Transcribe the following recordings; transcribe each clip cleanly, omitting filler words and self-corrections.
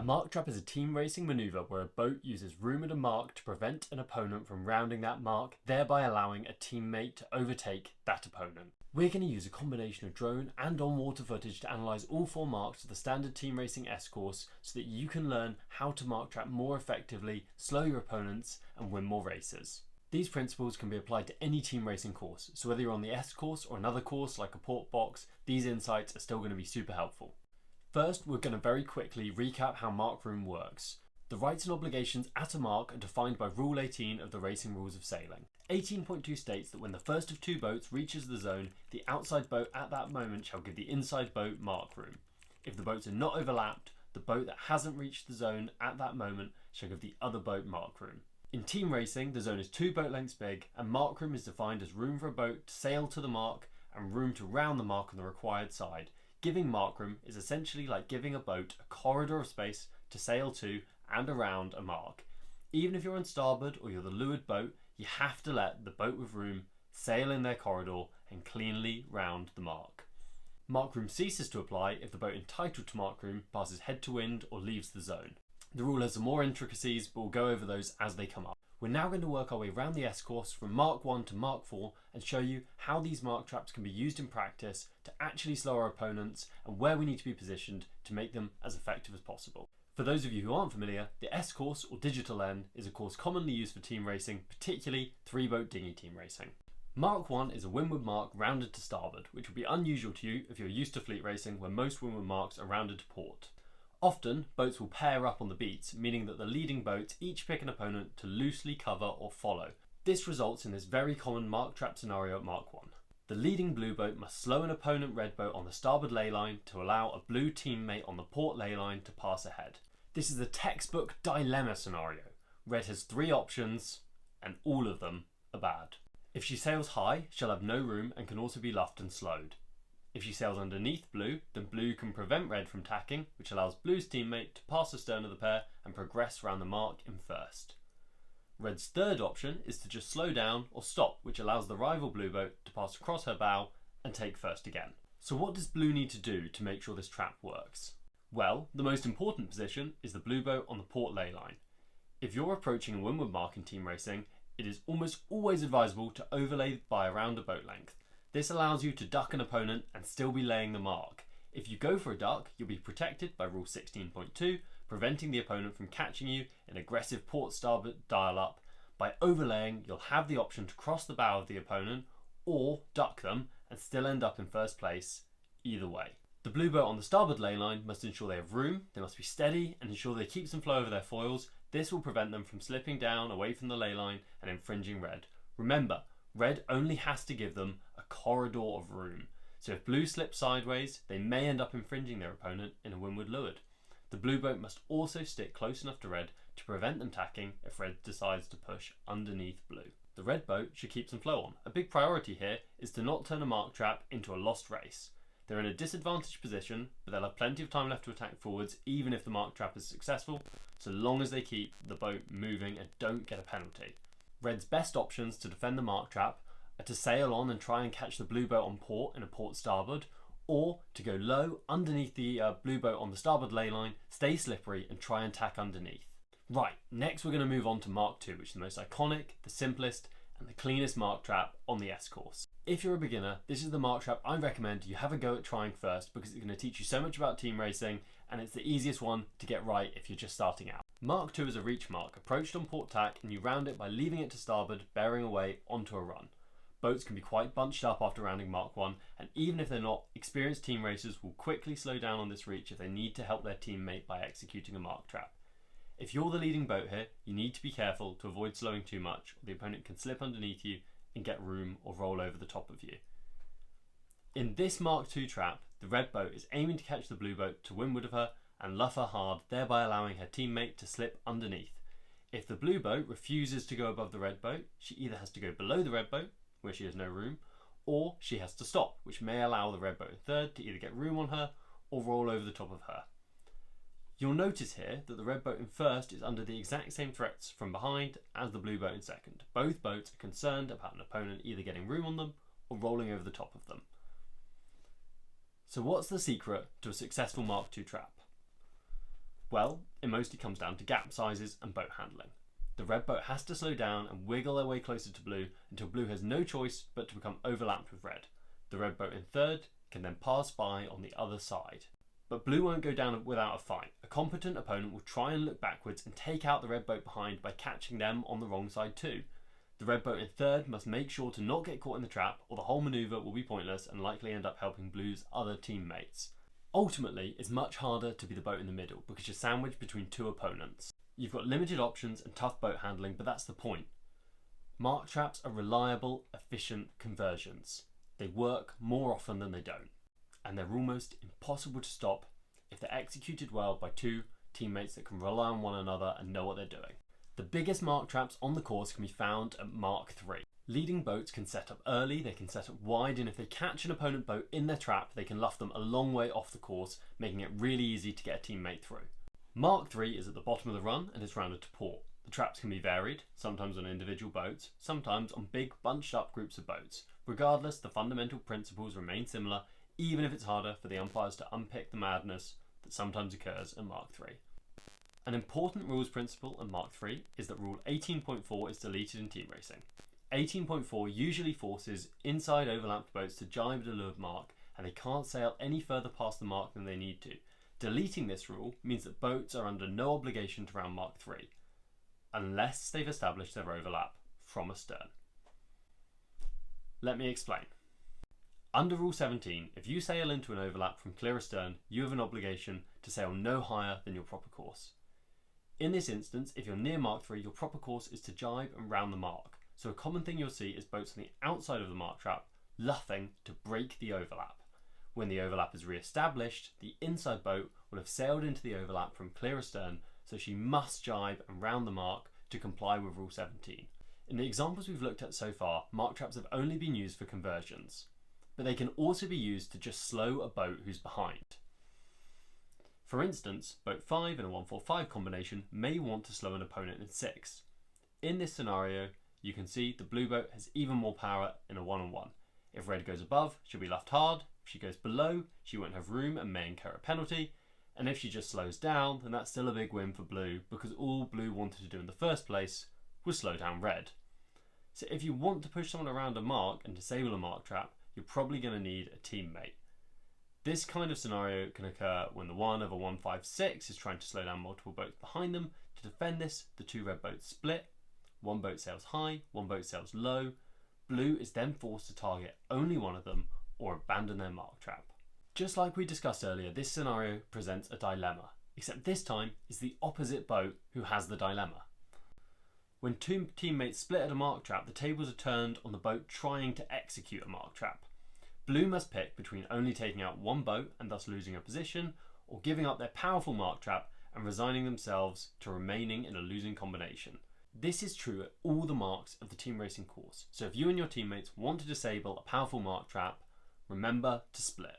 mark trap is a team racing manoeuvre where a boat uses room at a mark to prevent an opponent from rounding that mark, thereby allowing a teammate to overtake that opponent. We're going to use a combination of drone and on-water footage to analyse all 4 marks of the standard team racing S course so that you can learn how to mark trap more effectively, slow your opponents and win more races. These principles can be applied to any team racing course, so whether you're on the S course or another course like a port box, these insights are still going to be super helpful. First, we're going to very quickly recap how mark room works. The rights and obligations at a mark are defined by Rule 18 of the Racing Rules of Sailing. 18.2 states that when the first of 2 boats reaches the zone, the outside boat at that moment shall give the inside boat mark room. If the boats are not overlapped, the boat that hasn't reached the zone at that moment shall give the other boat mark room. In team racing, the zone is 2 boat lengths big, and mark room is defined as room for a boat to sail to the mark and room to round the mark on the required side. Giving mark room is essentially like giving a boat a corridor of space to sail to and around a mark. Even if you're on starboard or you're the leeward boat, you have to let the boat with room sail in their corridor and cleanly round the mark. Mark room ceases to apply if the boat entitled to mark room passes head to wind or leaves the zone. The rule has some more intricacies, but we'll go over those as they come up. We're now going to work our way around the S course from Mark 1 to Mark 4 and show you how these mark traps can be used in practice to actually slow our opponents and where we need to be positioned to make them as effective as possible. For those of you who aren't familiar, the S course or Digital N is a course commonly used for team racing, particularly 3-boat dinghy team racing. Mark 1 is a windward mark rounded to starboard, which will be unusual to you if you're used to fleet racing where most windward marks are rounded to port. Often, boats will pair up on the beats, meaning that the leading boats each pick an opponent to loosely cover or follow. This results in this very common mark trap scenario at Mark 1. The leading blue boat must slow an opponent red boat on the starboard ley line to allow a blue teammate on the port ley line to pass ahead. This is a textbook dilemma scenario. Red has 3 options, and all of them are bad. If she sails high, she'll have no room and can also be luffed and slowed. If she sails underneath blue, then blue can prevent red from tacking, which allows blue's teammate to pass astern of the pair and progress around the mark in first. Red's third option is to just slow down or stop, which allows the rival blue boat to pass across her bow and take first again. So what does blue need to do to make sure this trap works? Well, the most important position is the blue boat on the port ley line. If you're approaching a windward mark in team racing, it is almost always advisable to overlay by around a boat length. This allows you to duck an opponent and still be laying the mark. If you go for a duck, you'll be protected by Rule 16.2, preventing the opponent from catching you in aggressive port starboard dial up. By overlaying, you'll have the option to cross the bow of the opponent or duck them and still end up in first place, either way. The blue boat on the starboard ley line must ensure they have room, they must be steady and ensure they keep some flow over their foils. This will prevent them from slipping down away from the ley line and infringing red. Remember, red only has to give them a corridor of room, so if blue slips sideways, they may end up infringing their opponent in a windward leeward. The blue boat must also stick close enough to red to prevent them tacking if red decides to push underneath blue. The red boat should keep some flow on. A big priority here is to not turn a mark trap into a lost race. They're in a disadvantaged position, but they'll have plenty of time left to attack forwards even if the mark trap is successful, so long as they keep the boat moving and don't get a penalty. Red's best options to defend the mark trap are to sail on and try and catch the blue boat on port in a port starboard, or to go low underneath the blue boat on the starboard ley line, stay slippery and try and tack underneath. Right, next we're going to move on to Mark 2, which is the most iconic, the simplest and the cleanest mark trap on the S course. If you're a beginner, this is the mark trap I recommend you have a go at trying first because it's going to teach you so much about team racing and it's the easiest one to get right if you're just starting out. Mark 2 is a reach mark, approached on port tack, and you round it by leaving it to starboard, bearing away onto a run. Boats can be quite bunched up after rounding Mark 1, and even if they're not, experienced team racers will quickly slow down on this reach if they need to help their teammate by executing a mark trap. If you're the leading boat here, you need to be careful to avoid slowing too much, or the opponent can slip underneath you and get room or roll over the top of you. In this Mark 2 trap, the red boat is aiming to catch the blue boat to windward of her and luff her hard, thereby allowing her teammate to slip underneath. If the blue boat refuses to go above the red boat, she either has to go below the red boat, where she has no room, or she has to stop, which may allow the red boat in third to either get room on her or roll over the top of her. You'll notice here that the red boat in first is under the exact same threats from behind as the blue boat in second. Both boats are concerned about an opponent either getting room on them or rolling over the top of them. So what's the secret to a successful Mark 2 trap? Well, it mostly comes down to gap sizes and boat handling. The red boat has to slow down and wiggle their way closer to blue until blue has no choice but to become overlapped with red. The red boat in third can then pass by on the other side. But blue won't go down without a fight. A competent opponent will try and look backwards and take out the red boat behind by catching them on the wrong side too. The red boat in third must make sure to not get caught in the trap, or the whole manoeuvre will be pointless and likely end up helping blue's other teammates. Ultimately, it's much harder to be the boat in the middle because you're sandwiched between two opponents. You've got limited options and tough boat handling, but that's the point. Mark traps are reliable, efficient conversions. They work more often than they don't, and they're almost impossible to stop if they're executed well by two teammates that can rely on one another and know what they're doing. The biggest mark traps on the course can be found at Mark 3. Leading boats can set up early, they can set up wide, and if they catch an opponent boat in their trap, they can luff them a long way off the course, making it really easy to get a teammate through. Mark 3 is at the bottom of the run and is rounded to port. The traps can be varied, sometimes on individual boats, sometimes on big bunched up groups of boats. Regardless, the fundamental principles remain similar, even if it's harder for the umpires to unpick the madness that sometimes occurs at Mark 3. An important rules principle at Mark 3 is that rule 18.4 is deleted in team racing. 18.4 usually forces inside overlapped boats to jibe the leeward mark, and they can't sail any further past the mark than they need to. Deleting this rule means that boats are under no obligation to round Mark 3, unless they've established their overlap from astern. Let me explain. Under Rule 17, if you sail into an overlap from clear astern, you have an obligation to sail no higher than your proper course. In this instance, if you're near Mark 3, your proper course is to jibe and round the mark. So a common thing you'll see is boats on the outside of the mark trap luffing to break the overlap. When the overlap is re-established, the inside boat will have sailed into the overlap from clear astern, so she must jibe and round the mark to comply with Rule 17. In the examples we've looked at so far, mark traps have only been used for conversions, but they can also be used to just slow a boat who's behind. For instance, boat 5 in a 1-4-5 combination may want to slow an opponent in 6. In this scenario, you can see the blue boat has even more power in a 1-on-1. If red goes above, she'll be luffed hard. If she goes below, she won't have room and may incur a penalty. And if she just slows down, then that's still a big win for blue, because all blue wanted to do in the first place was slow down red. So if you want to push someone around a mark and disable a mark trap, you're probably going to need a teammate. This kind of scenario can occur when the 1 of a 1-5-6 is trying to slow down multiple boats behind them. To defend this, the two red boats split. One boat sails high, one boat sails low. Blue is then forced to target only one of them or abandon their mark trap. Just like we discussed earlier, this scenario presents a dilemma, except this time it's the opposite boat who has the dilemma. When two teammates split at a mark trap, the tables are turned on the boat trying to execute a mark trap. Blue must pick between only taking out one boat and thus losing a position, or giving up their powerful mark trap and resigning themselves to remaining in a losing combination. This is true at all the marks of the team racing course, so if you and your teammates want to disable a powerful mark trap, remember to split.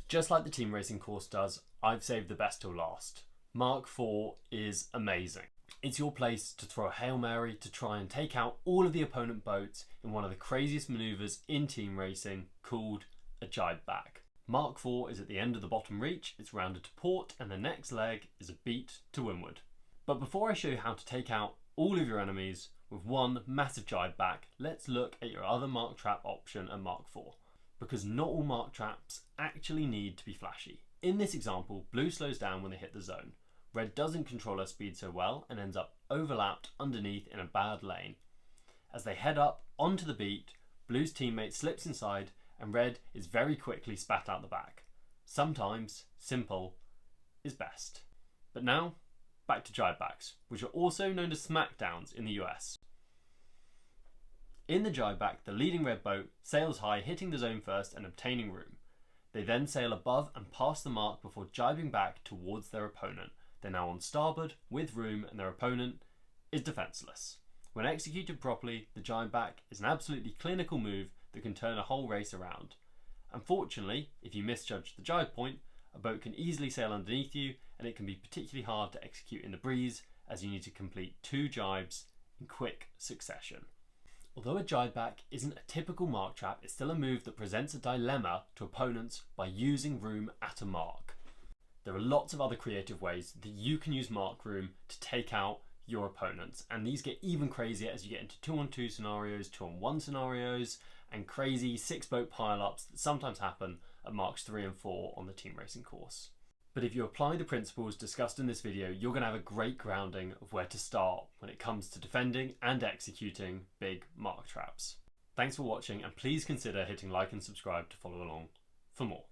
Just like the team racing course does, I've saved the best till last. Mark 4 is amazing. It's your place to throw a Hail Mary to try and take out all of the opponent boats in one of the craziest manoeuvres in team racing called a jibe-back. Mark 4 is at the end of the bottom reach, it's rounded to port, and the next leg is a beat to windward. But before I show you how to take out all of your enemies with one massive jibe-back, let's look at your other mark trap option at Mark 4. Because not all mark traps actually need to be flashy. In this example, blue slows down when they hit the zone. Red doesn't control her speed so well and ends up overlapped underneath in a bad lane. As they head up onto the beat, blue's teammate slips inside and red is very quickly spat out the back. Sometimes simple is best. But now, back to jibe-backs, which are also known as smackdowns in the US. In the jibe-back, the leading red boat sails high, hitting the zone first and obtaining room. They then sail above and past the mark before jibing back towards their opponent. They're now on starboard with room and their opponent is defenceless. When executed properly, the jibe-back is an absolutely clinical move that can turn a whole race around. Unfortunately, if you misjudge the jibe point, a boat can easily sail underneath you and it can be particularly hard to execute in the breeze as you need to complete 2 jibes in quick succession. Although a jibe-back isn't a typical mark trap, it's still a move that presents a dilemma to opponents by using room at a mark. There are lots of other creative ways that you can use mark room to take out your opponents, and these get even crazier as you get into 2-on-2 scenarios, 2-on-1 scenarios, and crazy 6-boat pile-ups that sometimes happen at marks 3 and 4 on the team racing course. But if you apply the principles discussed in this video, you're going to have a great grounding of where to start when it comes to defending and executing big mark traps. Thanks for watching, and please consider hitting like and subscribe to follow along for more.